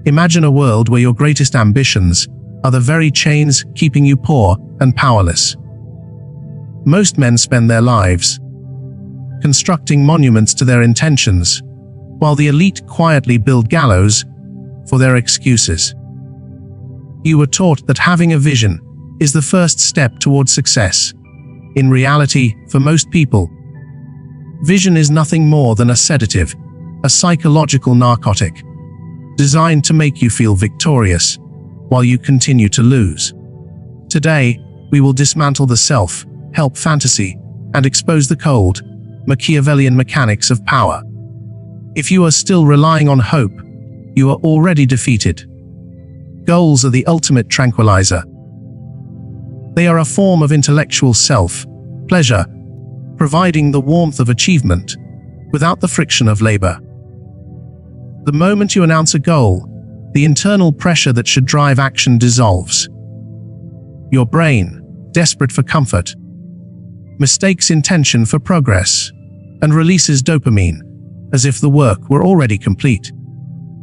Imagine a world where your greatest ambitions are the very chains keeping you poor and powerless. Most men spend their lives constructing monuments to their intentions, while the elite quietly build gallows for their excuses. You were taught that having a vision is the first step towards success. In reality, for most people, vision is nothing more than a sedative, a psychological narcotic, designed to make you feel victorious while you continue to lose. Today, we will dismantle the self-help fantasy and expose the cold, Machiavellian mechanics of power. If you are still relying on hope, you are already defeated. Goals are the ultimate tranquilizer. They are a form of intellectual self-pleasure, providing the warmth of achievement without the friction of labor. The moment you announce a goal, the internal pressure that should drive action dissolves. Your brain, desperate for comfort, mistakes intention for progress, and releases dopamine, as if the work were already complete.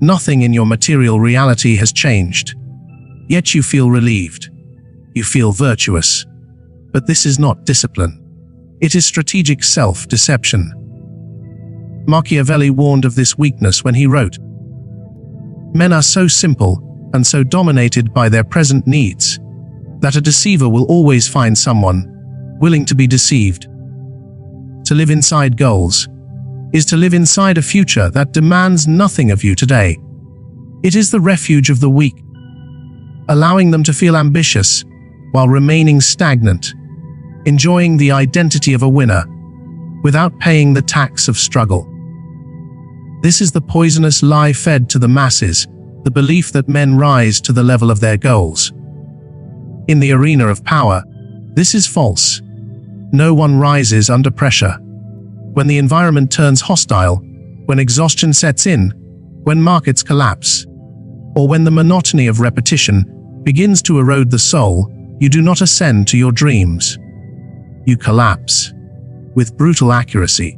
Nothing in your material reality has changed. Yet you feel relieved. You feel virtuous. But this is not discipline. It is strategic self-deception. Machiavelli warned of this weakness when he wrote, "Men are so simple and so dominated by their present needs that a deceiver will always find someone willing to be deceived." To live inside goals is to live inside a future that demands nothing of you today. It is the refuge of the weak, allowing them to feel ambitious while remaining stagnant, enjoying the identity of a winner without paying the tax of struggle. This is the poisonous lie fed to the masses, the belief that men rise to the level of their goals. In the arena of power, this is false. No one rises under pressure. When the environment turns hostile, when exhaustion sets in, when markets collapse, or when the monotony of repetition begins to erode the soul, you do not ascend to your dreams. You collapse with brutal accuracy.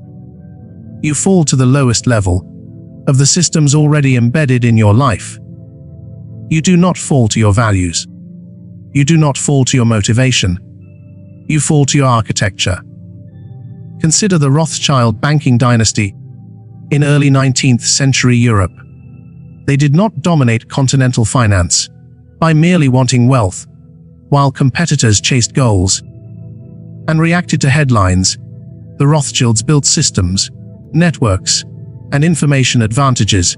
You fall to the lowest level of the systems already embedded in your life. You do not fall to your values. You do not fall to your motivation. You fall to your architecture. Consider the Rothschild banking dynasty in early 19th century Europe. They did not dominate continental finance by merely wanting wealth, while competitors chased goals and reacted to headlines. The Rothschilds built systems, networks, and information advantages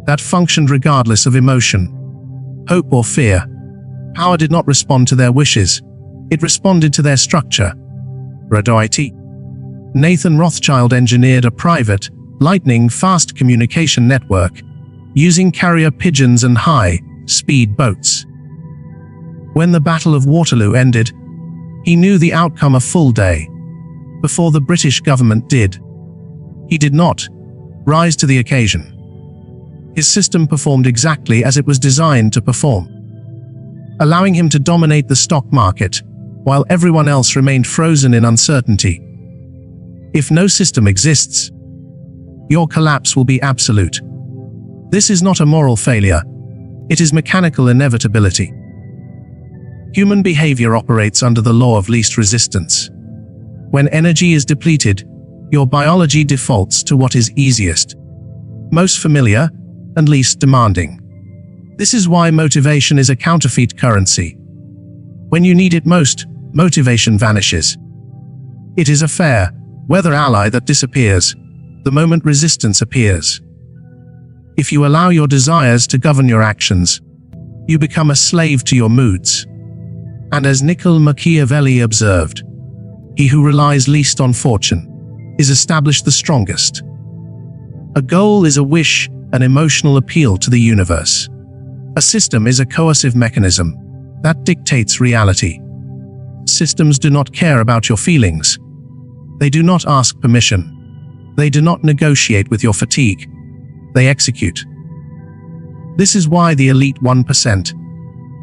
that functioned regardless of emotion, hope or fear. Power did not respond to their wishes, it responded to their structure. Audit. Nathan Rothschild engineered a private, lightning-fast communication network using carrier pigeons and high-speed boats. When the Battle of Waterloo ended, he knew the outcome a full day before the British government did. He did not rise to the occasion. His system performed exactly as it was designed to perform, allowing him to dominate the stock market while everyone else remained frozen in uncertainty. If no system exists, your collapse will be absolute. This is not a moral failure. It is mechanical inevitability. Human behavior operates under the law of least resistance. When energy is depleted, your biology defaults to what is easiest, most familiar, and least demanding. This is why motivation is a counterfeit currency. When you need it most, motivation vanishes. It is a fair weather ally that disappears the moment resistance appears. If you allow your desires to govern your actions, you become a slave to your moods. And as Niccolo Machiavelli observed, he who relies least on fortune is established the strongest. A goal is a wish, an emotional appeal to the universe. A system is a coercive mechanism that dictates reality. Systems do not care about your feelings. They do not ask permission. They do not negotiate with your fatigue. They execute. This is why the elite 1%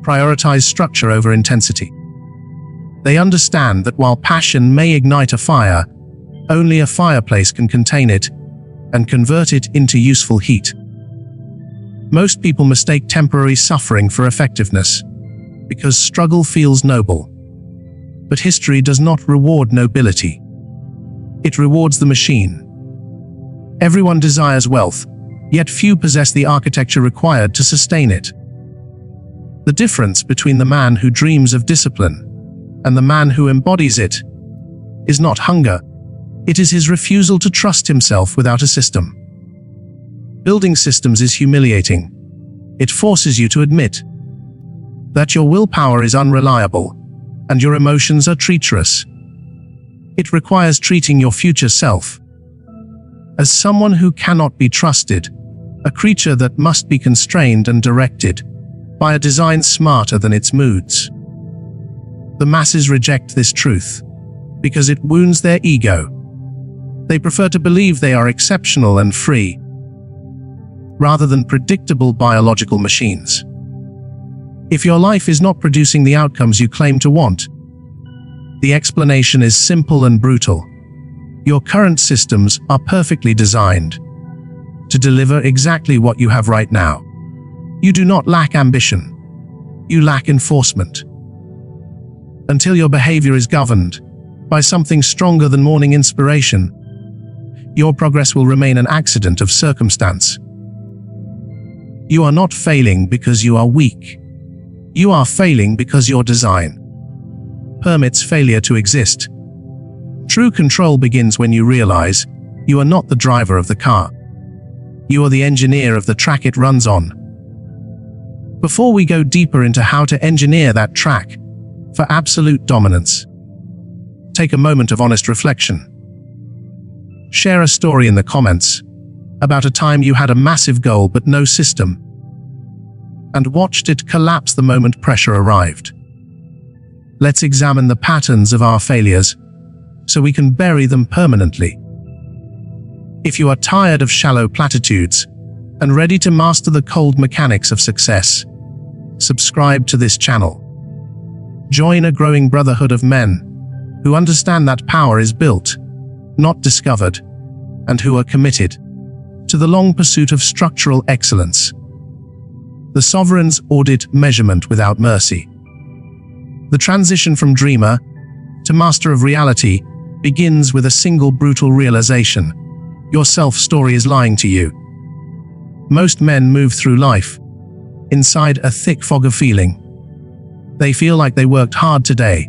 prioritize structure over intensity. They understand that while passion may ignite a fire, only a fireplace can contain it and convert it into useful heat. Most people mistake temporary suffering for effectiveness, because struggle feels noble. But history does not reward nobility. It rewards the machine. Everyone desires wealth, yet few possess the architecture required to sustain it. The difference between the man who dreams of discipline and the man who embodies it is not hunger, it is his refusal to trust himself without a system. Building systems is humiliating. It forces you to admit that your willpower is unreliable and your emotions are treacherous. It requires treating your future self as someone who cannot be trusted, a creature that must be constrained and directed by a design smarter than its moods. The masses reject this truth because it wounds their ego. They prefer to believe they are exceptional and free, rather than predictable biological machines. If your life is not producing the outcomes you claim to want, the explanation is simple and brutal. Your current systems are perfectly designed to deliver exactly what you have right now. You do not lack ambition. You lack enforcement. Until your behavior is governed by something stronger than morning inspiration, your progress will remain an accident of circumstance. You are not failing because you are weak. You are failing because your design permits failure to exist. True control begins when you realize you are not the driver of the car. You are the engineer of the track it runs on. Before we go deeper into how to engineer that track for absolute dominance, take a moment of honest reflection. Share a story in the comments about a time you had a massive goal but no system, and watched it collapse the moment pressure arrived. Let's examine the patterns of our failures so we can bury them permanently. If you are tired of shallow platitudes and ready to master the cold mechanics of success, subscribe to this channel. Join a growing brotherhood of men who understand that power is built, not discovered, and who are committed to the long pursuit of structural excellence. The sovereign's audit measurement without mercy. The transition from dreamer to master of reality begins with a single brutal realization: your self-story is lying to you. Most men move through life inside a thick fog of feeling. They feel like they worked hard today.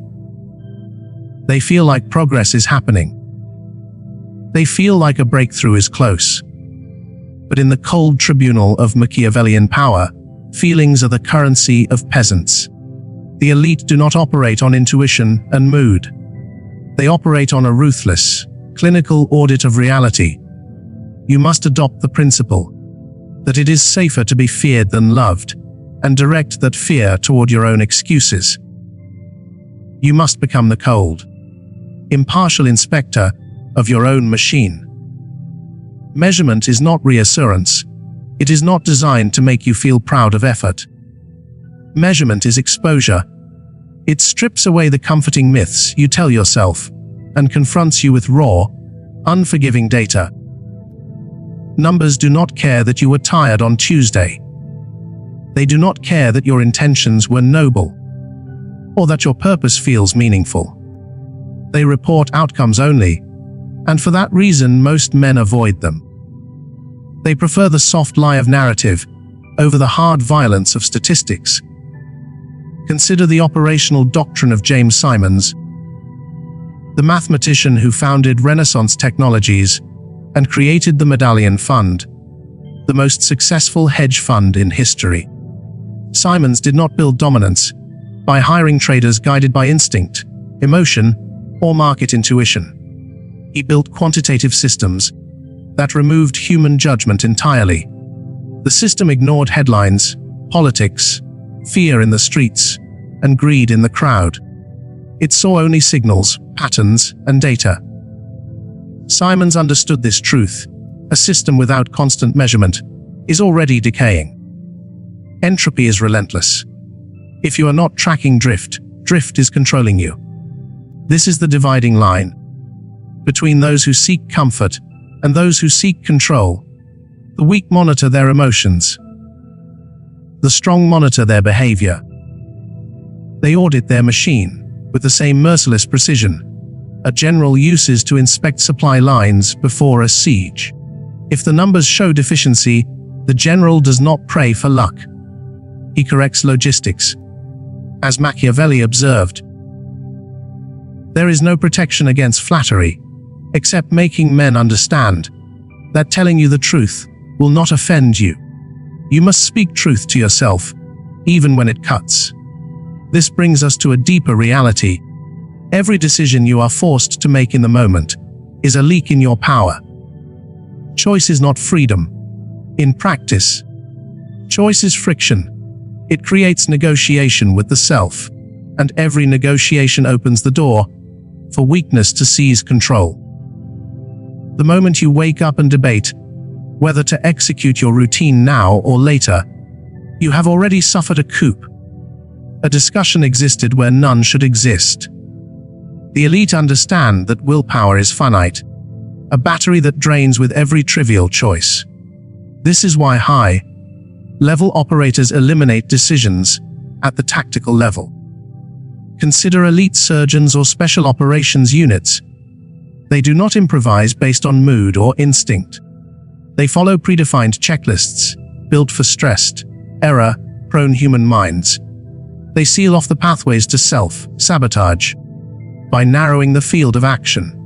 They feel like progress is happening. They feel like a breakthrough is close. But in the cold tribunal of Machiavellian power, feelings are the currency of peasants. The elite do not operate on intuition and mood. They operate on a ruthless, clinical audit of reality. You must adopt the principle that it is safer to be feared than loved, and direct that fear toward your own excuses. You must become the cold, impartial inspector of your own machine. Measurement is not reassurance. It is not designed to make you feel proud of effort. Measurement is exposure. It strips away the comforting myths you tell yourself and confronts you with raw, unforgiving data. Numbers do not care that you were tired on Tuesday. They do not care that your intentions were noble, or that your purpose feels meaningful. They report outcomes only, and for that reason most men avoid them. They prefer the soft lie of narrative over the hard violence of statistics. Consider the operational doctrine of James Simons, the mathematician who founded Renaissance Technologies and created the Medallion Fund, the most successful hedge fund in history. Simons did not build dominance by hiring traders guided by instinct, emotion, or market intuition. He built quantitative systems that removed human judgment entirely. The system ignored headlines, politics, fear in the streets, and greed in the crowd. It saw only signals, patterns, and data. Simons understood this truth: a system without constant measurement is already decaying. Entropy is relentless. If you are not tracking drift, drift is controlling you. This is the dividing line between those who seek comfort and those who seek control. The weak monitor their emotions. The strong monitor their behavior. They audit their machine with the same merciless precision a general uses to inspect supply lines before a siege. If the numbers show deficiency, the general does not pray for luck. He corrects logistics. As Machiavelli observed, there is no protection against flattery, except making men understand that telling you the truth will not offend you. You must speak truth to yourself, even when it cuts. This brings us to a deeper reality. Every decision you are forced to make in the moment is a leak in your power. Choice is not freedom. In practice, choice is friction. It creates negotiation with the self, and every negotiation opens the door for weakness to seize control. The moment you wake up and debate whether to execute your routine now or later, you have already suffered a coup. A discussion existed where none should exist. The elite understand that willpower is finite, a battery that drains with every trivial choice. This is why high-level operators eliminate decisions at the tactical level. Consider elite surgeons or special operations units. They do not improvise based on mood or instinct. They follow predefined checklists, built for stressed, error-prone human minds. They seal off the pathways to self-sabotage by narrowing the field of action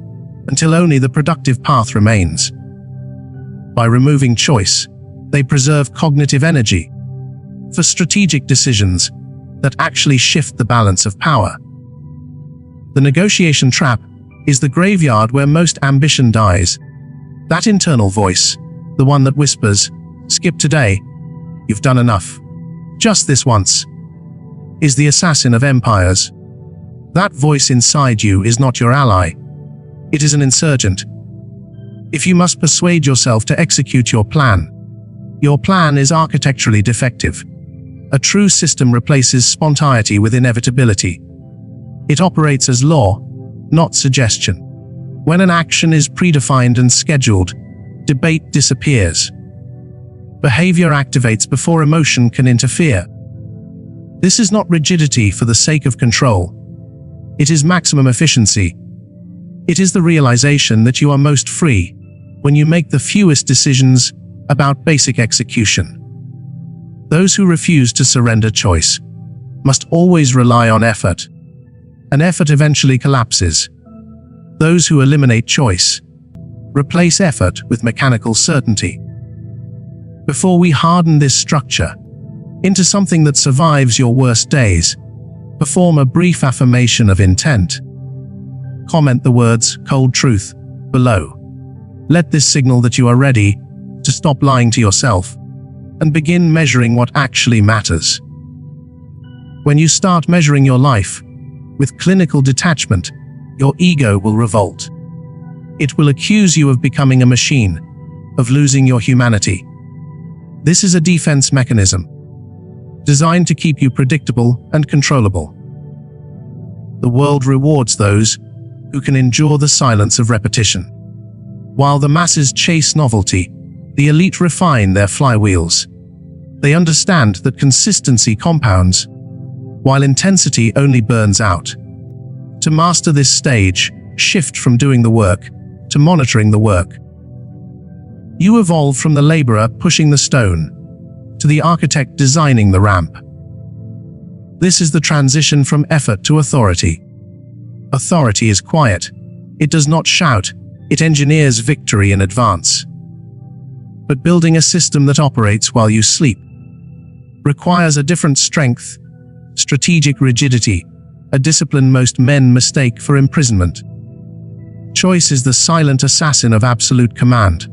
until only the productive path remains. By removing choice, they preserve cognitive energy for strategic decisions that actually shift the balance of power. The negotiation trap is the graveyard where most ambition dies. That internal voice, the one that whispers, "Skip today, you've done enough, just this once," is the assassin of empires. That voice inside you is not your ally. It is an insurgent. If you must persuade yourself to execute your plan is architecturally defective. A true system replaces spontaneity with inevitability. It operates as law, not suggestion. When an action is predefined and scheduled, debate disappears. Behavior activates before emotion can interfere. This is not rigidity for the sake of control. It is maximum efficiency. It is the realization that you are most free when you make the fewest decisions about basic execution. Those who refuse to surrender choice must always rely on effort, and effort eventually collapses. Those who eliminate choice replace effort with mechanical certainty. Before we harden this structure into something that survives your worst days, perform a brief affirmation of intent. Comment the words "cold truth" below. Let this signal that you are ready to stop lying to yourself and begin measuring what actually matters. When you start measuring your life with clinical detachment, your ego will revolt. It will accuse you of becoming a machine, of losing your humanity. This is a defense mechanism designed to keep you predictable and controllable. The world rewards those who can endure the silence of repetition. While the masses chase novelty, the elite refine their flywheels. They understand that consistency compounds, while intensity only burns out. To master this stage, shift from doing the work to monitoring the work. You evolve from the laborer pushing the stone to the architect designing the ramp. This is the transition from effort to authority. Authority is quiet. It does not shout. It engineers victory in advance. But building a system that operates while you sleep requires a different strength, strategic rigidity, a discipline most men mistake for imprisonment. Choice is the silent assassin of absolute command.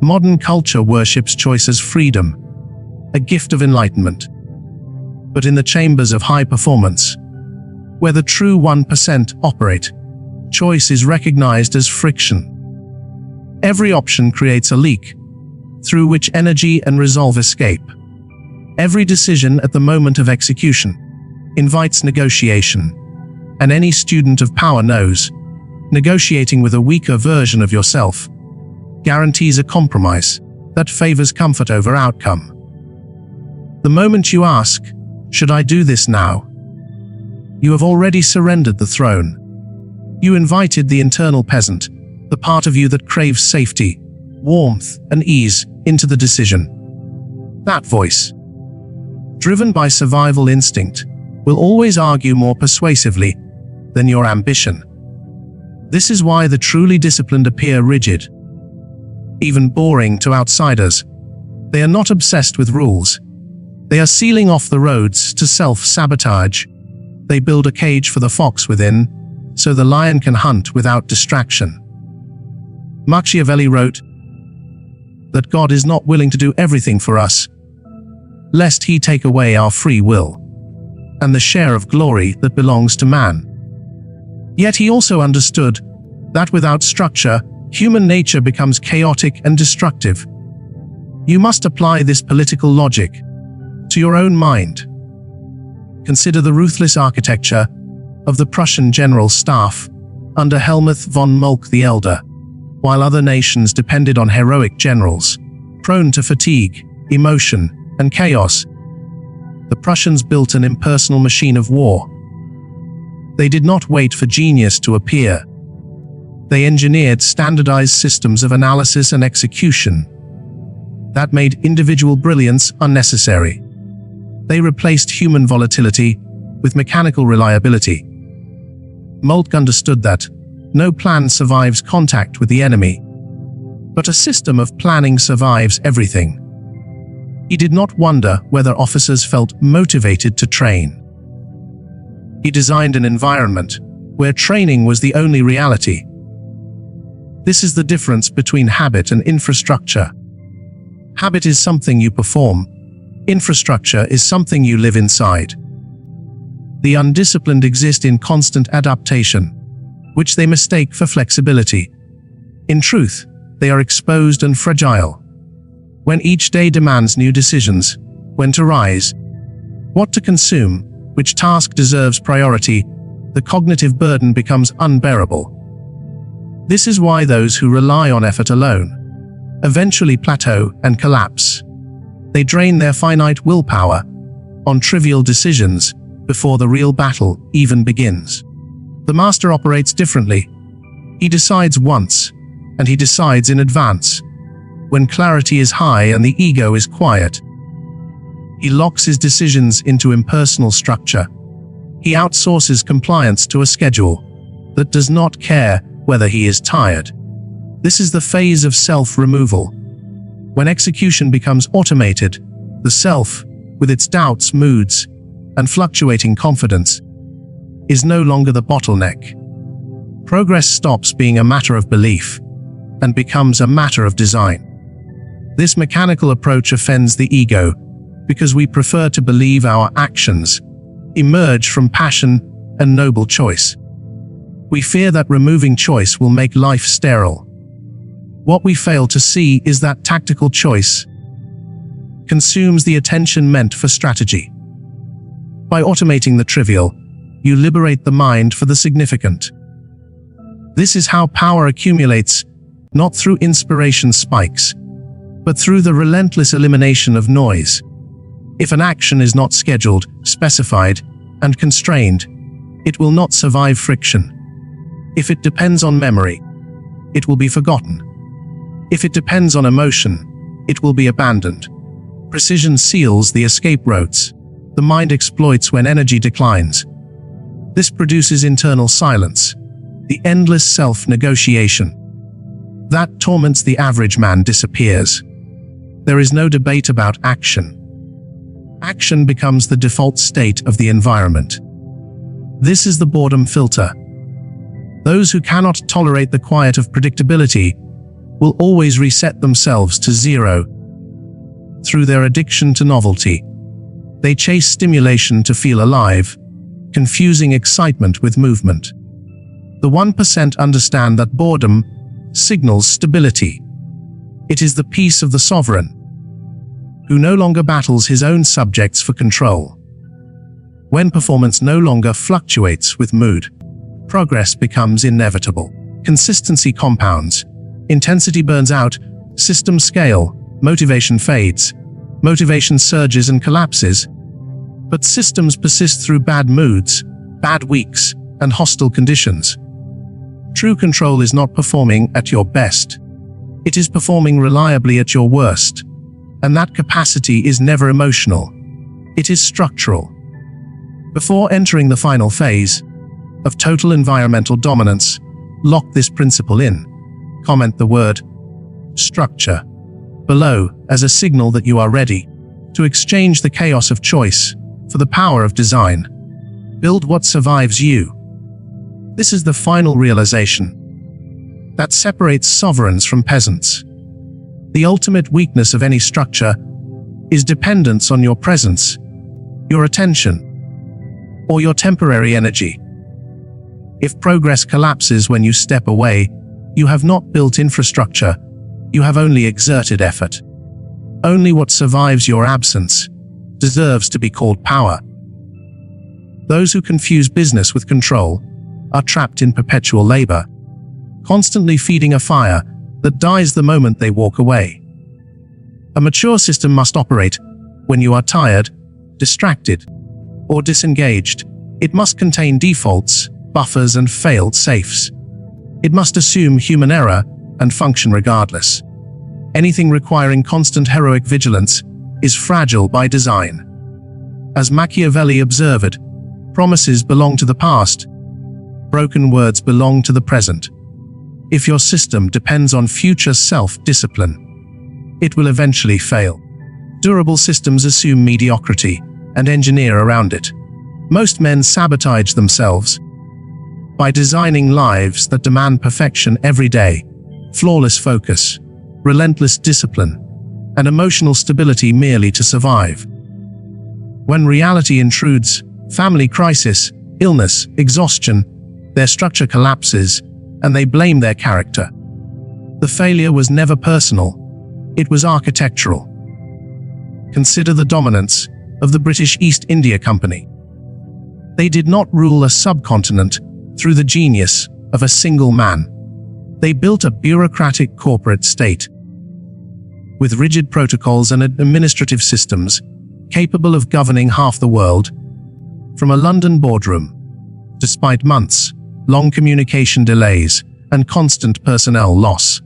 Modern culture worships choice as freedom, a gift of enlightenment. But in the chambers of high performance, where the true 1% operate, choice is recognized as friction. Every option creates a leak, through which energy and resolve escape. Every decision at the moment of execution invites negotiation, and any student of power knows, negotiating with a weaker version of yourself guarantees a compromise that favors comfort over outcome. The moment you ask, "Should I do this now?" you have already surrendered the throne. You invited the internal peasant, the part of you that craves safety, warmth, and ease, into the decision. That voice, driven by survival instinct, will always argue more persuasively than your ambition. This is why the truly disciplined appear rigid, even boring to outsiders. They are not obsessed with rules. They are sealing off the roads to self-sabotage. They build a cage for the fox within, so the lion can hunt without distraction. Machiavelli wrote that God is not willing to do everything for us, lest he take away our free will and the share of glory that belongs to man. Yet he also understood that without structure, human nature becomes chaotic and destructive. You must apply this political logic to your own mind. Consider the ruthless architecture of the Prussian general staff under Helmuth von Moltke the Elder. While other nations depended on heroic generals, prone to fatigue, emotion, and chaos, the Prussians built an impersonal machine of war. They did not wait for genius to appear. They engineered standardized systems of analysis and execution that made individual brilliance unnecessary. They replaced human volatility with mechanical reliability. Moltke understood that no plan survives contact with the enemy, but a system of planning survives everything. He did not wonder whether officers felt motivated to train. He designed an environment where training was the only reality. This is the difference between habit and infrastructure. Habit is something you perform. Infrastructure is something you live inside. The undisciplined exist in constant adaptation, which they mistake for flexibility. In truth, they are exposed and fragile. When each day demands new decisions, when to rise, what to consume, which task deserves priority, the cognitive burden becomes unbearable. This is why those who rely on effort alone eventually plateau and collapse. They drain their finite willpower on trivial decisions before the real battle even begins. The master operates differently. He decides once, and he decides in advance. When clarity is high and the ego is quiet, he locks his decisions into impersonal structure. He outsources compliance to a schedule that does not care whether he is tired. This is the phase of self-removal. When execution becomes automated, the self, with its doubts, moods, and fluctuating confidence, is no longer the bottleneck. Progress stops being a matter of belief and becomes a matter of design. This mechanical approach offends the ego because we prefer to believe our actions emerge from passion and noble choice. We fear that removing choice will make life sterile. What we fail to see is that tactical choice consumes the attention meant for strategy. By automating the trivial, you liberate the mind for the significant. This is how power accumulates, not through inspiration spikes, but through the relentless elimination of noise. If an action is not scheduled, specified, and constrained, it will not survive friction. If it depends on memory, it will be forgotten. If it depends on emotion, it will be abandoned. Precision seals the escape routes. The mind exploits when energy declines. This produces internal silence, the endless self-negotiation. That torments the average man disappears. There is no debate about action. Action becomes the default state of the environment. This is the boredom filter. Those who cannot tolerate the quiet of predictability will always reset themselves to zero. Through their addiction to novelty, they chase stimulation to feel alive, confusing excitement with movement. The 1% understand that boredom signals stability. It is the peace of the sovereign, who no longer battles his own subjects for control. When performance no longer fluctuates with mood, progress becomes inevitable. Consistency compounds, intensity burns out, systems scale, motivation fades. Motivation surges and collapses, but systems persist through bad moods, bad weeks, and hostile conditions. True control is not performing at your best. It is performing reliably at your worst. And that capacity is never emotional. It is structural. Before entering the final phase of total environmental dominance, lock this principle in. Comment the word structure below as a signal that you are ready to exchange the chaos of choice for the power of design. Build what survives you. This is the final realization that separates sovereigns from peasants. The ultimate weakness of any structure is dependence on your presence, your attention, or your temporary energy. If progress collapses when you step away, you have not built infrastructure, you have only exerted effort. Only what survives your absence deserves to be called power. Those who confuse business with control are trapped in perpetual labor, constantly feeding a fire that dies the moment they walk away. A mature system must operate when you are tired, distracted, or disengaged. It must contain defaults, buffers, and failed safes. It must assume human error and function regardless. Anything requiring constant heroic vigilance is fragile by design. As Machiavelli observed, promises belong to the past, broken words belong to the present. If your system depends on future self-discipline, it will eventually fail. Durable systems assume mediocrity and engineer around it. Most men sabotage themselves by designing lives that demand perfection every day, flawless focus, relentless discipline, and emotional stability merely to survive. When reality intrudes, family crisis, illness, exhaustion, their structure collapses, and they blame their character. The failure was never personal, it was architectural. Consider the dominance of the British East India Company. They did not rule a subcontinent through the genius of a single man. They built a bureaucratic corporate state with rigid protocols and administrative systems capable of governing half the world from a London boardroom. Despite months, long communication delays, and constant personnel loss,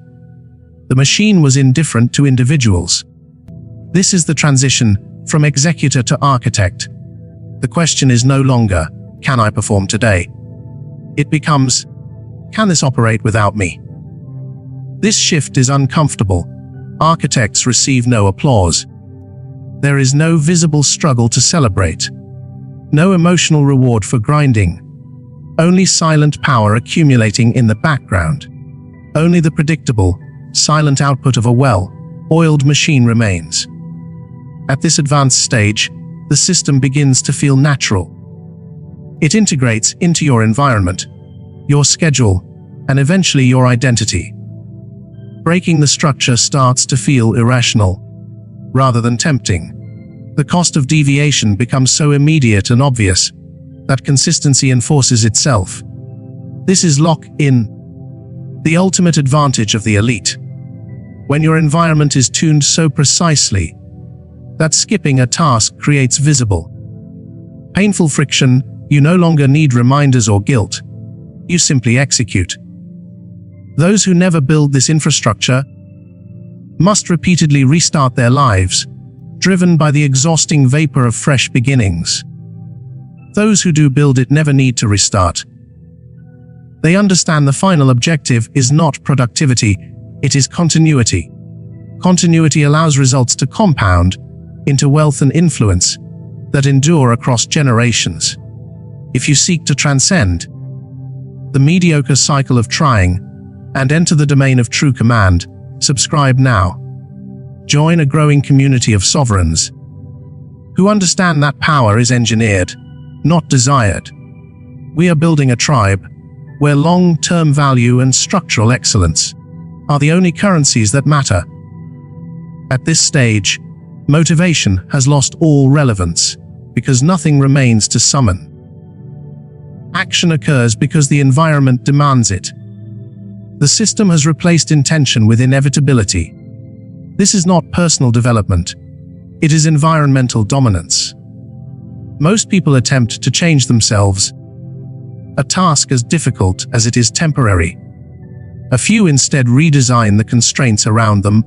the machine was indifferent to individuals. This is the transition from executor to architect. The question is no longer, can I perform today? It becomes, can this operate without me? This shift is uncomfortable. Architects receive no applause. There is no visible struggle to celebrate. No emotional reward for grinding. Only silent power accumulating in the background. Only the predictable, silent output of a well-oiled machine remains. At this advanced stage, the system begins to feel natural. It integrates into your environment, your schedule, and eventually your identity. Breaking the structure starts to feel irrational, rather than tempting. The cost of deviation becomes so immediate and obvious that consistency enforces itself. This is lock-in, the ultimate advantage of the elite. When your environment is tuned so precisely that skipping a task creates visible, painful friction, you no longer need reminders or guilt. You simply execute. Those who never build this infrastructure must repeatedly restart their lives, driven by the exhausting vapor of fresh beginnings. Those who do build it never need to restart. They understand the final objective is not productivity, it is continuity. Continuity allows results to compound into wealth and influence that endure across generations. If you seek to transcend the mediocre cycle of trying and enter the domain of true command, subscribe now. Join a growing community of sovereigns who understand that power is engineered, not desired. We are building a tribe where long-term value and structural excellence are the only currencies that matter. At this stage, motivation has lost all relevance because nothing remains to summon. Action occurs because the environment demands it. The system has replaced intention with inevitability. This is not personal development. It is environmental dominance. Most people attempt to change themselves, a task as difficult as it is temporary. A few instead redesign the constraints around them,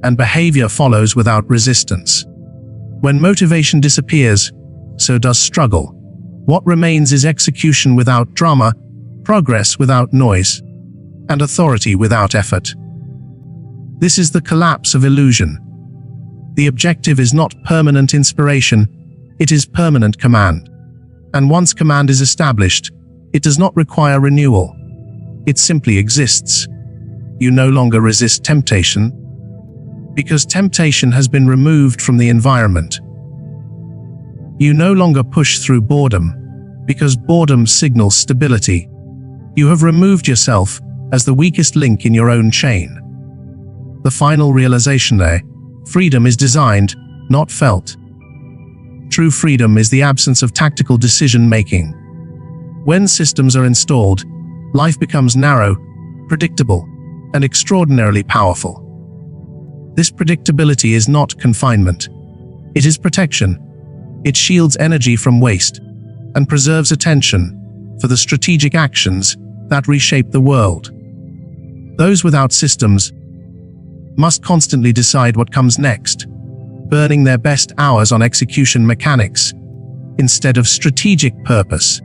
and behavior follows without resistance. When motivation disappears, so does struggle. What remains is execution without drama, progress without noise, and authority without effort. This is the collapse of illusion. The objective is not permanent inspiration, it is permanent command. And once command is established, it does not require renewal. It simply exists. You no longer resist temptation, because temptation has been removed from the environment. You no longer push through boredom, because boredom signals stability. You have removed yourself as the weakest link in your own chain. The final realization there: freedom is designed, not felt. True freedom is the absence of tactical decision-making. When systems are installed, life becomes narrow, predictable, and extraordinarily powerful. This predictability is not confinement. It is protection. It shields energy from waste and preserves attention for the strategic actions that reshape the world. Those without systems must constantly decide what comes next, burning their best hours on execution mechanics instead of strategic purpose.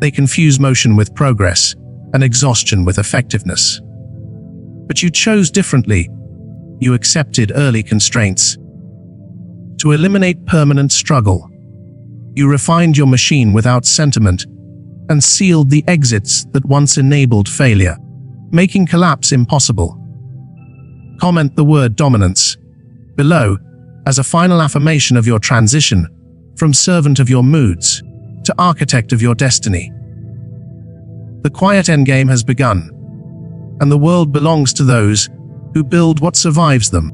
They confuse motion with progress and exhaustion with effectiveness. But you chose differently. You accepted early constraints. To eliminate permanent struggle, you refined your machine without sentiment and sealed the exits that once enabled failure, making collapse impossible. Comment the word dominance below as a final affirmation of your transition from servant of your moods to architect of your destiny. The quiet endgame has begun, and the world belongs to those who build what survives them.